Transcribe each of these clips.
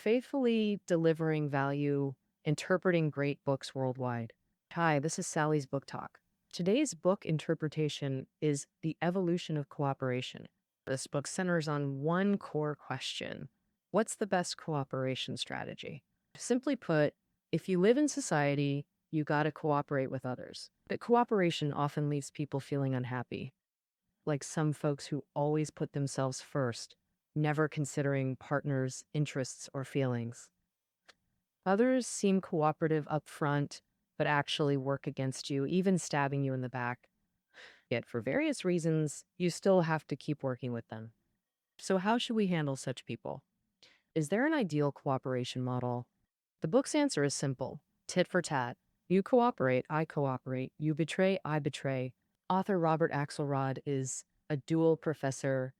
faithfully delivering value, interpreting great books worldwide. Hi, this is Sally's Book Talk. Today's book interpretation is The Evolution of Cooperation. This book centers on one core question: what's the best cooperation strategy? Simply put, if you live in society, you got to cooperate with others. But cooperation often leaves people feeling unhappy, like some folks who always put themselves first, never considering partners' interests or feelings. Others seem cooperative up front, but actually work against you, even stabbing you in the back. Yet, for various reasons, you still have to keep working with them. So, how should we handle such people? Is there an ideal cooperation model? The book's answer is simple: tit for tat. You cooperate, I cooperate. You betray, I betray. Author Robert Axelrod is a dual professor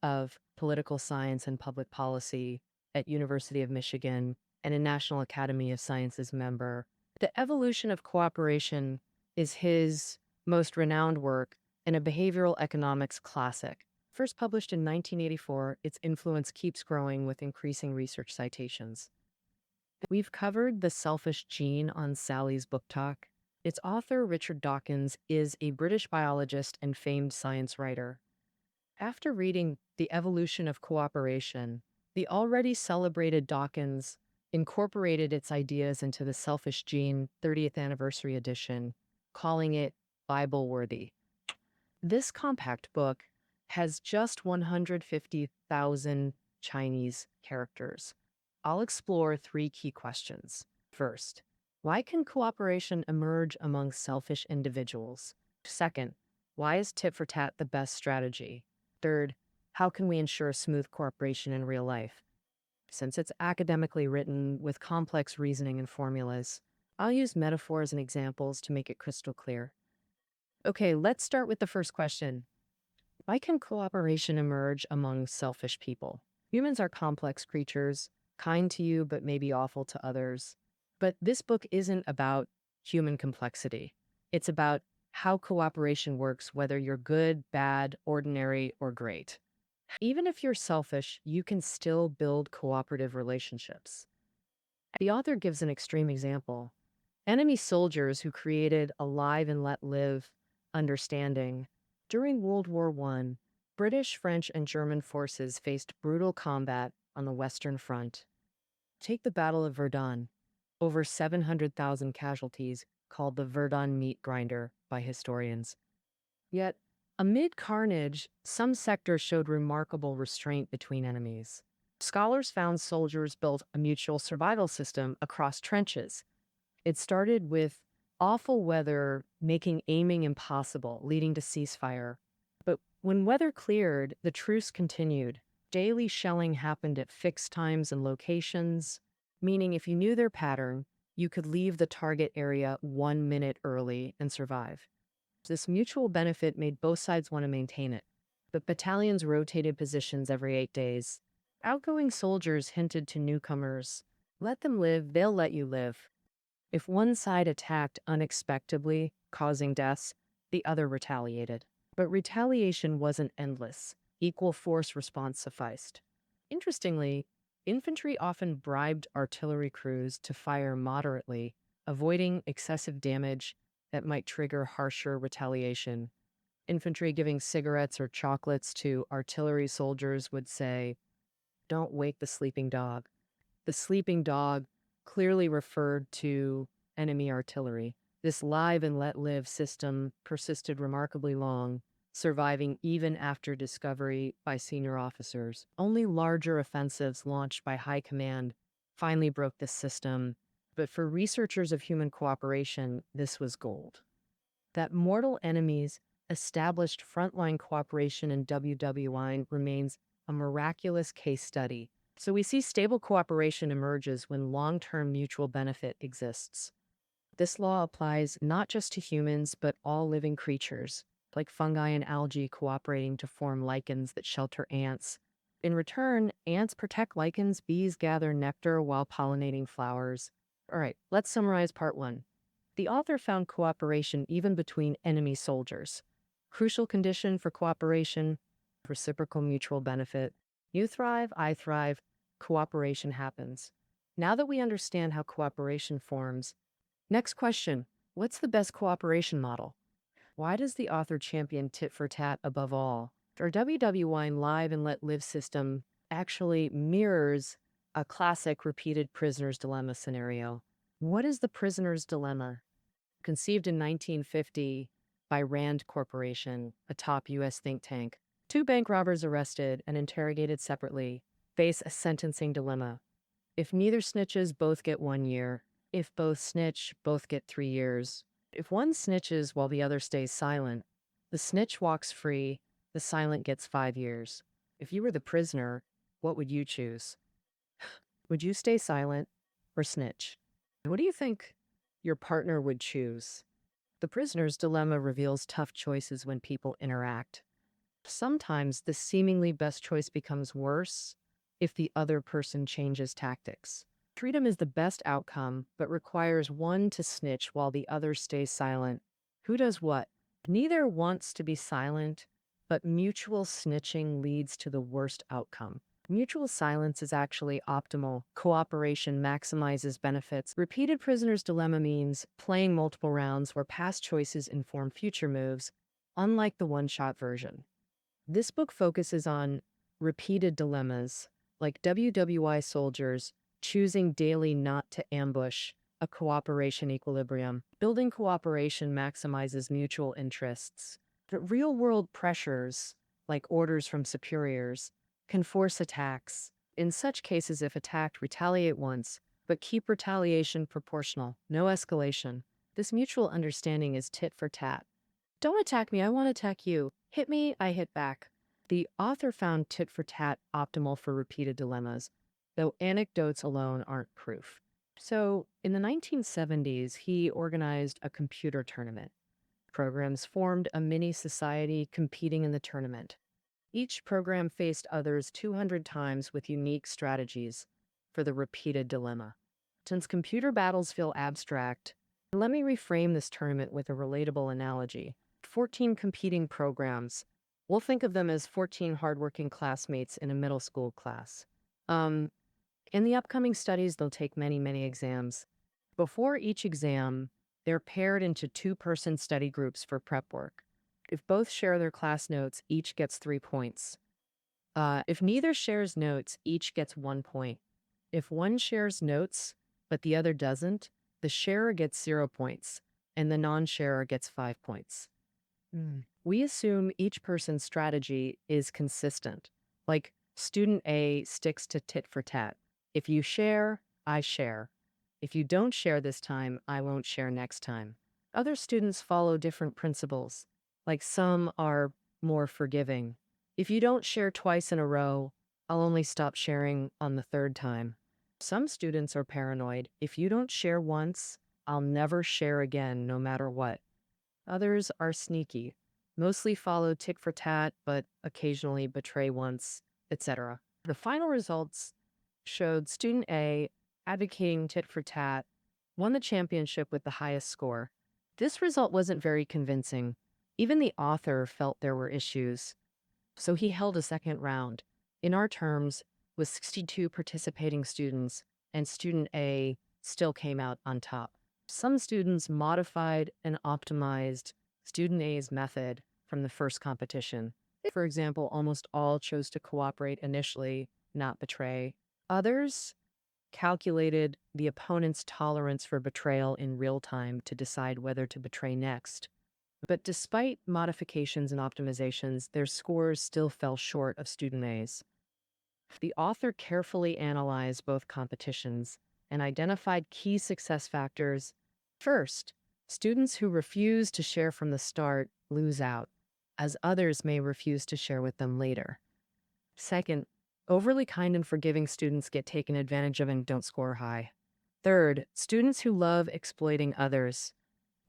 of political science and public policy at University of Michigan and a National Academy of Sciences member. The Evolution of Cooperation is his most renowned work and a behavioral economics classic. First published in 1984, its influence keeps growing with increasing research citations. We've covered the selfish gene on Sally's Book Talk. Its author, Richard Dawkins, is a British biologist and famed science writer. After reading The Evolution of Cooperation, the already celebrated Dawkins incorporated its ideas into the Selfish Gene 30th Anniversary Edition, calling it Bible-worthy. This compact book has just 150,000 Chinese characters. I'll explore three key questions. First, why can cooperation emerge among selfish individuals? Second, why is tit for tat the best strategy? Third, how can we ensure smooth cooperation in real life? Since it's academically written with complex reasoning and formulas, I'll use metaphors and examples to make it crystal clear. Okay, let's start with the first question. Why can cooperation emerge among selfish people? Humans are complex creatures, kind to you but maybe awful to others. But this book isn't about human complexity. It's about how cooperation works, whether you're good, bad, ordinary, or great. Even if you're selfish, you can still build cooperative relationships. The author gives an extreme example. Enemy soldiers who created a live and let live understanding. During World War I, British, French, and German forces faced brutal combat on the Western Front. Take the Battle of Verdun. Over 700,000 casualties, called the Verdun meat grinder by historians. Yet, amid carnage, some sectors showed remarkable restraint between enemies. Scholars found soldiers built a mutual survival system across trenches. It started with awful weather making aiming impossible, leading to ceasefire. But when weather cleared, the truce continued. Daily shelling happened at fixed times and locations, meaning if you knew their pattern, you could leave the target area 1 minute early and survive. This mutual benefit made both sides want to maintain it. But battalions rotated positions every 8 days. Outgoing soldiers hinted to newcomers, let them live, they'll let you live. If one side attacked unexpectedly, causing deaths, the other retaliated. But retaliation wasn't endless. Equal force response sufficed. Interestingly, infantry often bribed artillery crews to fire moderately, avoiding excessive damage that might trigger harsher retaliation. Infantry giving cigarettes or chocolates to artillery soldiers would say, "Don't wake the sleeping dog." The sleeping dog clearly referred to enemy artillery. This live and let live system persisted remarkably long, surviving even after discovery by senior officers. Only larger offensives launched by high command finally broke this system. But for researchers of human cooperation, this was gold. That mortal enemies established frontline cooperation in WW1 remains a miraculous case study. So we see stable cooperation emerges when long-term mutual benefit exists. This law applies not just to humans, but all living creatures, like fungi and algae cooperating to form lichens that shelter ants. In return, ants protect lichens, bees gather nectar while pollinating flowers. All right, let's summarize part one. The author found cooperation even between enemy soldiers. Crucial condition for cooperation, reciprocal mutual benefit. You thrive, I thrive. cooperation happens. Now that we understand how cooperation forms, next question, what's the best cooperation model? Why does the author champion tit for tat above all? Our WW1 live and let live system actually mirrors a classic repeated prisoner's dilemma scenario. What is the prisoner's dilemma? Conceived in 1950 by Rand Corporation, a top U.S. think tank, two bank robbers arrested and interrogated separately face a sentencing dilemma. If neither snitches, both get 1 year. If both snitch, both get 3 years. If one snitches while the other stays silent, the snitch walks free, the silent gets 5 years. If you were the prisoner, what would you choose? Would you stay silent or snitch? What do you think your partner would choose? The prisoner's dilemma reveals tough choices when people interact. Sometimes the seemingly best choice becomes worse if the other person changes tactics. Freedom is the best outcome, but requires one to snitch while the other stays silent. Who does what? Neither wants to be silent, but mutual snitching leads to the worst outcome. Mutual silence is actually optimal. Cooperation maximizes benefits. Repeated prisoner's dilemma means playing multiple rounds where past choices inform future moves, unlike the one-shot version. This book focuses on repeated dilemmas, like WWI soldiers choosing daily not to ambush, a cooperation equilibrium. Building cooperation maximizes mutual interests. But real-world pressures, like orders from superiors, can force attacks. In such cases, if attacked, retaliate once, but keep retaliation proportional, no escalation. This mutual understanding is tit for tat. Don't attack me, I want to attack you. Hit me, I hit back. The author found tit for tat optimal for repeated dilemmas, though anecdotes alone aren't proof. So, in the 1970s, he organized a computer tournament. Programs formed a mini society competing in the tournament. Each program faced others 200 times with unique strategies for the repeated dilemma. Since computer battles feel abstract, let me reframe this tournament with a relatable analogy. 14 competing programs. We'll think of them as 14 hardworking classmates in a middle school class. In the upcoming studies, they'll take many, many exams. Before each exam, they're paired into two-person study groups for prep work. If both share their class notes, each gets 3 points. If neither shares notes, each gets 1 point. If one shares notes, but the other doesn't, the sharer gets 0 points, and the non-sharer gets 5 points. We assume each person's strategy is consistent. Like, student A sticks to tit for tat. If you share, I share. If you don't share this time, I won't share next time. Other students follow different principles. Like, some are more forgiving. If you don't share twice in a row, I'll only stop sharing on the third time. Some students are paranoid. If you don't share once, I'll never share again, no matter what. Others are sneaky, mostly follow tit for tat, but occasionally betray once, etc. The final results showed student A, advocating tit for tat, won the championship with the highest score. This result wasn't very convincing. Even the author felt there were issues, so he held a second round. In our terms, with 62 participating students, and student A still came out on top. Some students modified and optimized student A's method from the first competition. For example, almost all chose to cooperate initially, not betray. Others calculated the opponent's tolerance for betrayal in real time to decide whether to betray next. But despite modifications and optimizations, their scores still fell short of student A's. The author carefully analyzed both competitions and identified key success factors. First, students who refuse to share from the start lose out, as others may refuse to share with them later. Second, overly kind and forgiving students get taken advantage of and don't score high. Third, students who love exploiting others,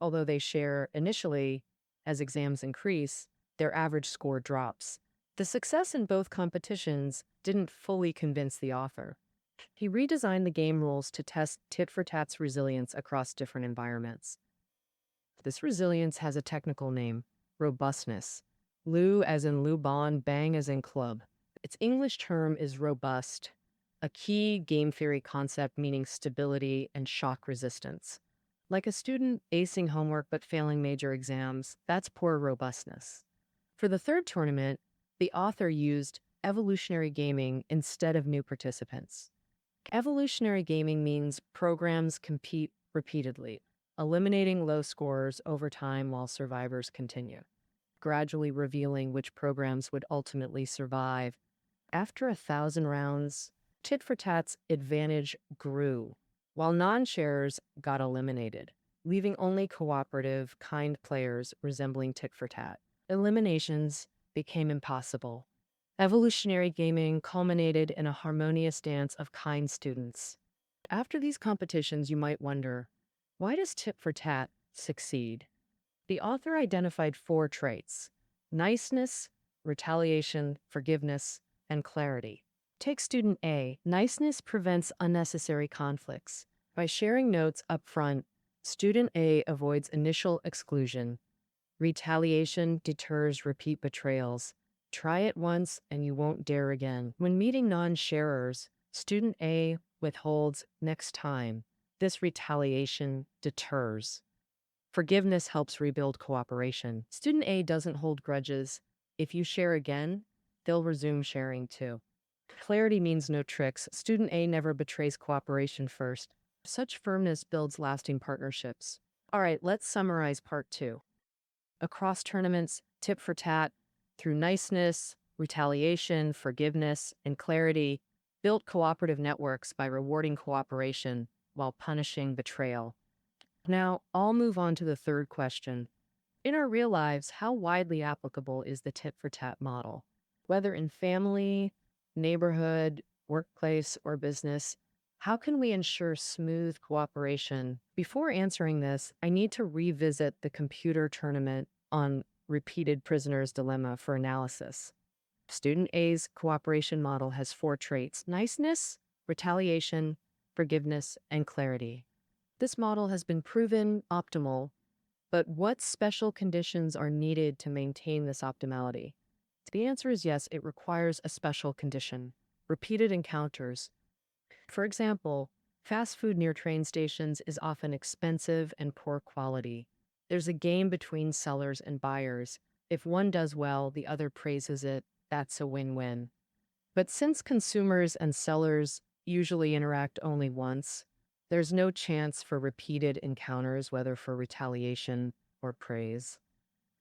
although they share initially, as exams increase, their average score drops. The success in both competitions didn't fully convince the author. He redesigned the game rules to test tit-for-tat's resilience across different environments. This resilience has a technical name, robustness. Lu as in Lubon, bang as in club. Its English term is robust. a key game theory concept meaning stability and shock resistance. Like a student acing homework but failing major exams, that's poor robustness. For the third tournament, the author used evolutionary gaming instead of new participants. Evolutionary gaming means programs compete repeatedly, eliminating low scores over time while survivors continue, gradually revealing which programs would ultimately survive. After 1,000 rounds, Tit-for-Tat's advantage grew, while non-sharers got eliminated, leaving only cooperative, kind players resembling Tit-for-Tat. Eliminations became impossible. Evolutionary gaming culminated in a harmonious dance of kind students. After these competitions, you might wonder, why does Tit-for-Tat succeed? The author identified 4 traits: niceness, retaliation, forgiveness, and clarity. Take student A. Niceness prevents unnecessary conflicts. By sharing notes up front, student A avoids initial exclusion. Retaliation deters repeat betrayals. Try it once and you won't dare again. When meeting non-sharers, student A withholds next time. This retaliation deters. Forgiveness helps rebuild cooperation. Student A doesn't hold grudges. If you share again, they'll resume sharing too. Clarity means no tricks. Student A never betrays cooperation first. Such firmness builds lasting partnerships. All right, let's summarize part 2. Across tournaments, tit for tat, through niceness, retaliation, forgiveness, and clarity, built cooperative networks by rewarding cooperation while punishing betrayal. Now, I'll move on to the third question. In our real lives, how widely applicable is the tit for tat model? Whether in family, neighborhood, workplace, or business, how can we ensure smooth cooperation? Before answering this, I need to revisit the computer tournament on repeated prisoner's dilemma for analysis. Student A's cooperation model has 4 traits: niceness, retaliation, forgiveness, and clarity. This model has been proven optimal, but what special conditions are needed to maintain this optimality? The answer is yes, it requires a special condition: repeated encounters. For example, fast food near train stations is often expensive and poor quality. There's a game between sellers and buyers. If one does well, the other praises it. That's a win-win. But since consumers and sellers usually interact only once, there's no chance for repeated encounters, whether for retaliation or praise.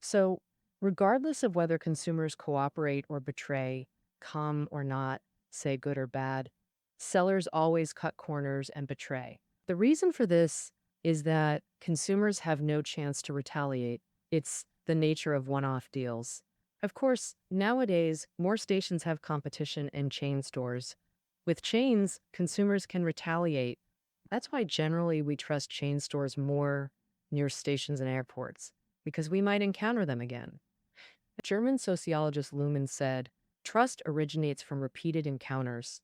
So, regardless of whether consumers cooperate or betray, come or not, say good or bad, sellers always cut corners and betray. The reason for this is that consumers have no chance to retaliate. It's the nature of one-off deals. Of course, nowadays, more stations have competition in chain stores. With chains, consumers can retaliate. That's why generally we trust chain stores more near stations and airports, because we might encounter them again. German sociologist Luhmann said, "Trust originates from repeated encounters."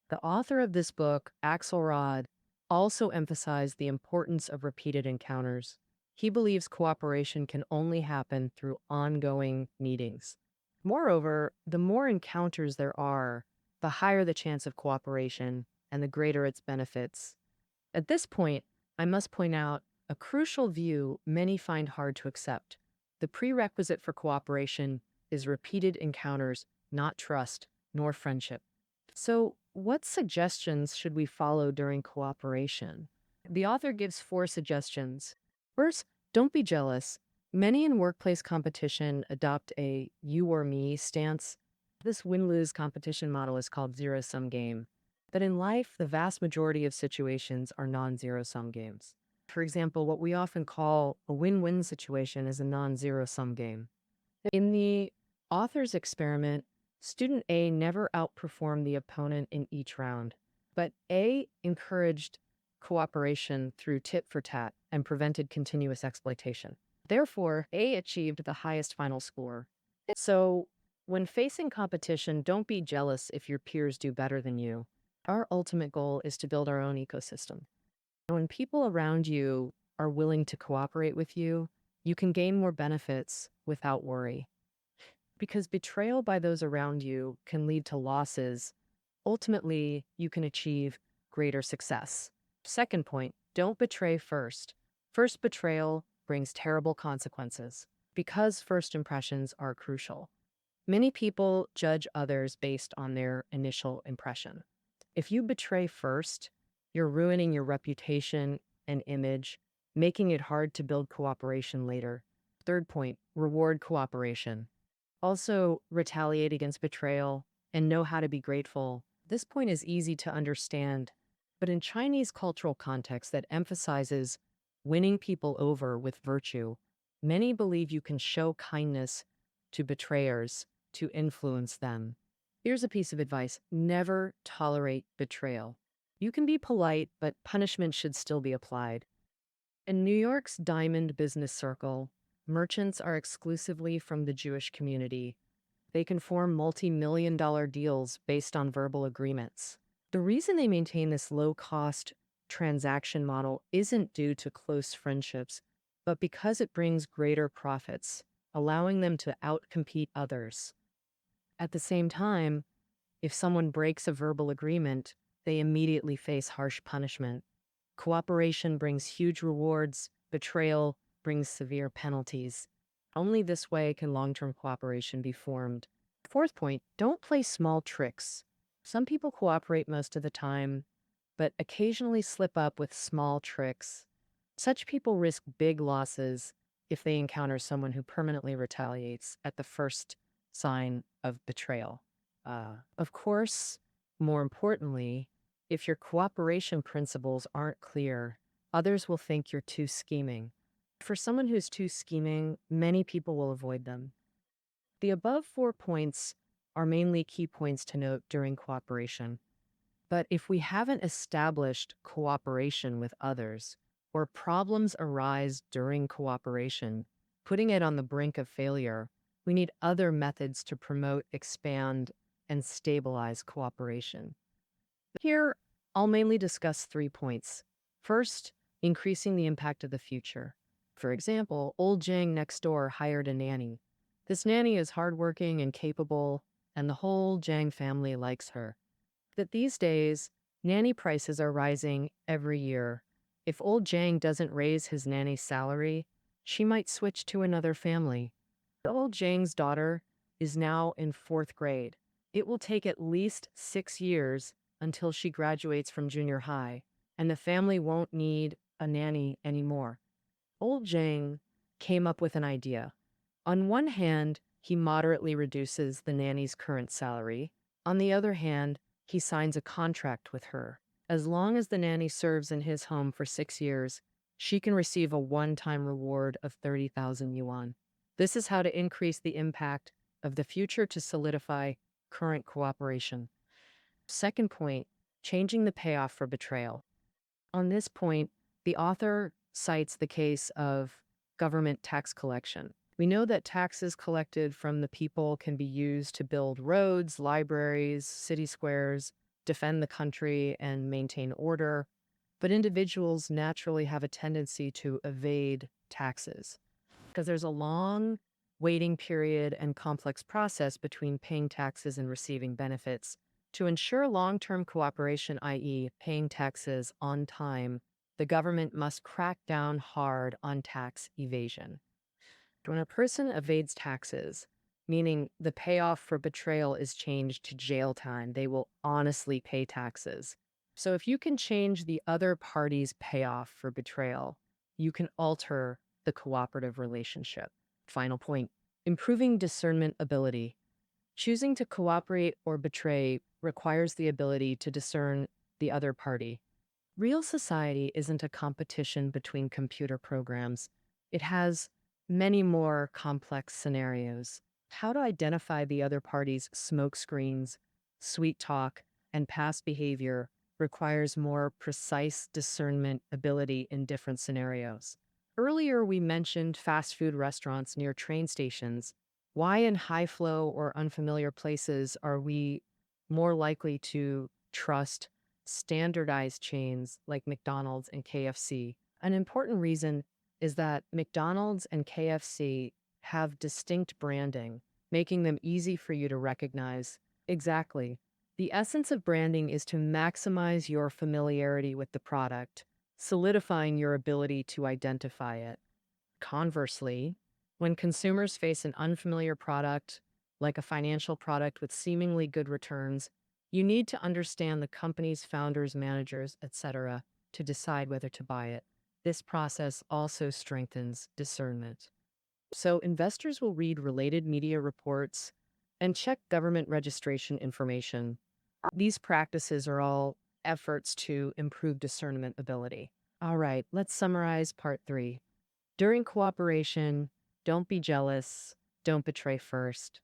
The author of this book, Axelrod, also emphasized the importance of repeated encounters. He believes cooperation can only happen through ongoing meetings. Moreover, the more encounters there are, the higher the chance of cooperation and the greater its benefits. At this point, I must point out a crucial view many find hard to accept. The prerequisite for cooperation is repeated encounters, not trust, nor friendship. So, what suggestions should we follow during cooperation? The author gives 4 suggestions. First, don't be jealous. Many in workplace competition adopt a you or me stance. This win-lose competition model is called zero-sum game. But in life, the vast majority of situations are non-zero-sum games. For example, what we often call a win-win situation is a non-zero-sum game. In the author's experiment, student A never outperformed the opponent in each round, but A encouraged cooperation through tit for tat and prevented continuous exploitation. Therefore, A achieved the highest final score. So, when facing competition, don't be jealous if your peers do better than you. Our ultimate goal is to build our own ecosystem. When people around you are willing to cooperate with you, you can gain more benefits without worry. Because betrayal by those around you can lead to losses, Ultimately, you can achieve greater success. Second point, don't betray first. First betrayal brings terrible consequences because first impressions are crucial. Many people judge others based on their initial impression. If you betray first, you're ruining your reputation and image, making it hard to build cooperation later. Third point, reward cooperation. Also, retaliate against betrayal and know how to be grateful. This point is easy to understand, but in Chinese cultural context that emphasizes winning people over with virtue, many believe you can show kindness to betrayers to influence them. Here's a piece of advice: never tolerate betrayal. You can be polite, but punishment should still be applied. In New York's Diamond Business Circle, merchants are exclusively from the Jewish community. They can form multi-million-dollar deals based on verbal agreements. The reason they maintain this low-cost transaction model isn't due to close friendships, but because it brings greater profits, allowing them to outcompete others. At the same time, if someone breaks a verbal agreement, they immediately face harsh punishment. Cooperation brings huge rewards, betrayal brings severe penalties. Only this way can long-term cooperation be formed. Fourth point, don't play small tricks. Some people cooperate most of the time, but occasionally slip up with small tricks. Such people risk big losses if they encounter someone who permanently retaliates at the first sign of betrayal. Of course, more importantly, if your cooperation principles aren't clear, others will think you're too scheming. For someone who's too scheming, many people will avoid them. The above 4 points are mainly key points to note during cooperation. But if we haven't established cooperation with others, or problems arise during cooperation, putting it on the brink of failure, we need other methods to promote, expand, and stabilize cooperation. Here, I'll mainly discuss 3 points. First, increasing the impact of the future. For example, old Jang next door hired a nanny. This nanny is hardworking and capable, and the whole Jang family likes her. But these days, nanny prices are rising every year. If old Jang doesn't raise his nanny's salary, she might switch to another family. Old Jang's daughter is now in 4th grade. It will take at least 6 years until she graduates from junior high, and the family won't need a nanny anymore. Old Jang came up with an idea. On one hand, he moderately reduces the nanny's current salary. On the other hand, he signs a contract with her. As long as the nanny serves in his home for 6 years, she can receive a one-time reward of 30,000 yuan. This is how to increase the impact of the future to solidify current cooperation. Second point, changing the payoff for betrayal. On this point, the author cites the case of government tax collection. We know that taxes collected from the people can be used to build roads, libraries, city squares, defend the country, and maintain order. But individuals naturally have a tendency to evade taxes because there's a long waiting period and complex process between paying taxes and receiving benefits. To ensure long-term cooperation, i.e., paying taxes on time, the government must crack down hard on tax evasion. When a person evades taxes, meaning the payoff for betrayal is changed to jail time, they will honestly pay taxes. So if you can change the other party's payoff for betrayal, you can alter the cooperative relationship. Final point, improving discernment ability. Choosing to cooperate or betray requires the ability to discern the other party. Real society isn't a competition between computer programs. It has many more complex scenarios. How to identify the other party's smoke screens, sweet talk, and past behavior requires more precise discernment ability in different scenarios. Earlier, we mentioned fast food restaurants near train stations. Why in high-flow or unfamiliar places are we more likely to trust standardized chains like McDonald's and KFC? An important reason is that McDonald's and KFC have distinct branding, making them easy for you to recognize. Exactly. The essence of branding is to maximize your familiarity with the product, solidifying your ability to identify it. Conversely, when consumers face an unfamiliar product, like a financial product with seemingly good returns, you need to understand the company's founders, managers, etc., to decide whether to buy it. This process also strengthens discernment. So, investors will read related media reports and check government registration information. These practices are all efforts to improve discernment ability. All right, let's summarize part 3. During cooperation, don't be jealous, don't betray first.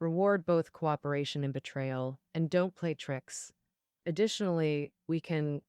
Reward both cooperation and betrayal, and don't play tricks. Additionally, we can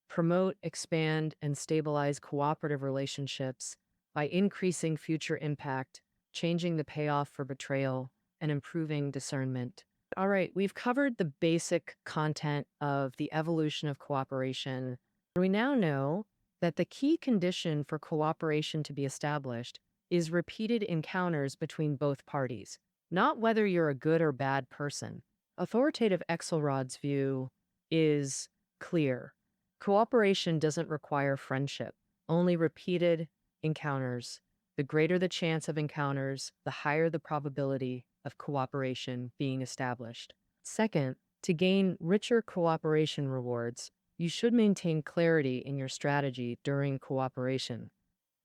promote, expand, and stabilize cooperative relationships by increasing future impact, changing the payoff for betrayal, and improving discernment. All right, we've covered the basic content of the evolution of cooperation. We now know that the key condition for cooperation to be established is repeated encounters between both parties, not whether you're a good or bad person. Authoritative Axelrod's view is clear. Cooperation doesn't require friendship, only repeated encounters. The greater the chance of encounters, the higher the probability of cooperation being established. Second, to gain richer cooperation rewards, you should maintain clarity in your strategy during cooperation.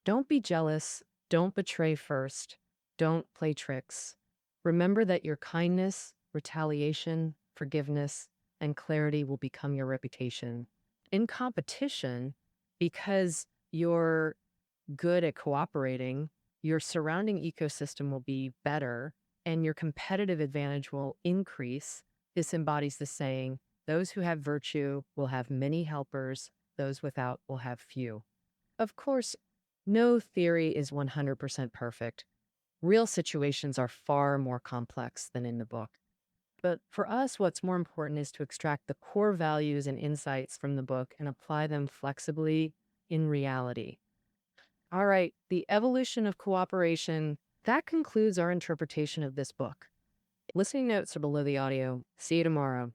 Don't be jealous, don't betray first, don't play tricks. Remember that your kindness, retaliation, forgiveness, and clarity will become your reputation. In competition, because you're good at cooperating, your surrounding ecosystem will be better and your competitive advantage will increase. This embodies the saying, those who have virtue will have many helpers, those without will have few. Of course, no theory is 100% perfect. Real situations are far more complex than in the book. But for us, what's more important is to extract the core values and insights from the book and apply them flexibly in reality. All right, the evolution of cooperation. That concludes our interpretation of this book. Listening notes are below the audio. See you tomorrow.